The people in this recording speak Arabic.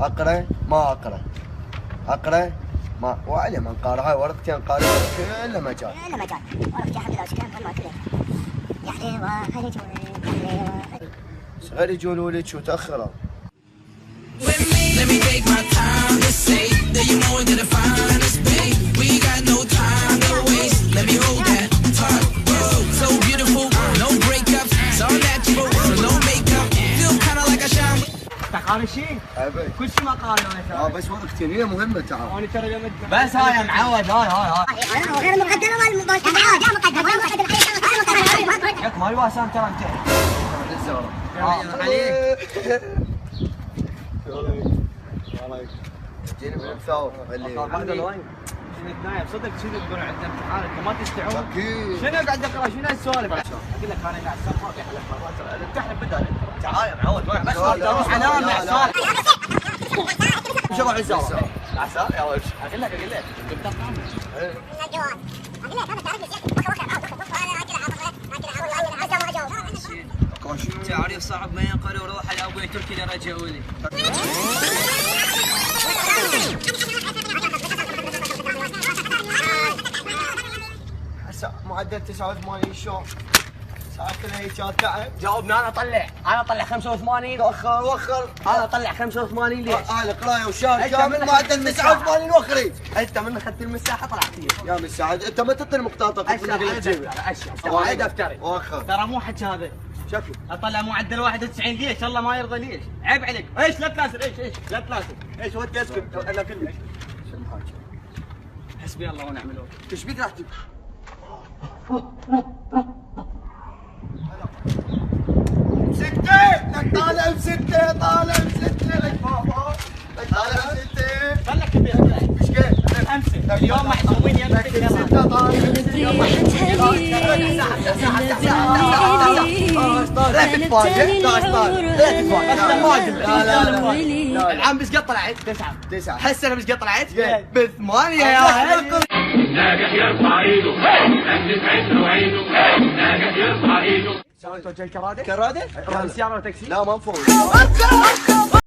اقرا ما اقرا، اقرا ما، وعلي من قارئ هاي ورقتين قارئ كله مجال. كله مجال، ورقتين حتى لو شكلها ما كلها. يا حليوة خلي جولك صغير يقولوا لك شو تاخروا. Let me take my time to say that you're more than the finest, babe. We got no time to waste. Let me hold that tight, so beautiful, no breakups, it's all natural, so no makeup. Feel kinda like I shine. قاري شيء؟ ابي كل شيء ما قاري انا بس ورقتين هي مهمه تعال. انا ترى بس هاي يا معود هاي غير المقدمة والمقدمة يا مقدمة ياك مالي واسام ترى انت عليك جيني من المثاور اللي نايم صدق شنو تقول عندنا امتحان انت ما تستوعب اكيد. شنو قاعد اقرا شنو هالسوالف اقول لك انا قاعد ما في حل مرات الامتحان بدا تعال يا معود بس اروح انام مع السوالف شو اروح الزاويه عسى يا ولد اقول لك قلت طعم تعريف صعب ما ينقل وروح لابوي تركي لرجعوا لي هسه معدل 89 شلون؟ ساعتنا هيك تعب. جاوبنا انا اطلع 85 وخر انا اطلع 85 ليش؟ هاي القرايه وشهر كامل معدل 89 وخري. انت من اخذت المساحه طلعت لي يا مساعد انت ما تعطي مقطعك اشرح تجيبه. وايد افتري وخر ترى مو حكي هذا شكو اطلع معدل 91 ليش؟ الله ما يرضى ليش؟ عيب عليك ايش لا تلاسل ايش لا تلاسل ايش ودي اسكت انا كلش حسبي الله ونعم الوكيل ايش بيك راح تجيب؟ ستة لك طالع بستة طالع بستة لك بابا لك طالع بستة خلك كبير مش كيف امسك اليوم محسومين يمسك ستة طالع لا تتفاجئ لا تتفاجئ العام بس قد طلعت 9 حس انا بس قد طلعت بثمانية يا هلا ناجح يرفع ايده مهندس عيشه عيده ناجح يرفع ايده توجه الكرادة؟ كرادة؟ سيارة ولا تاكسي؟ لا ما نفوت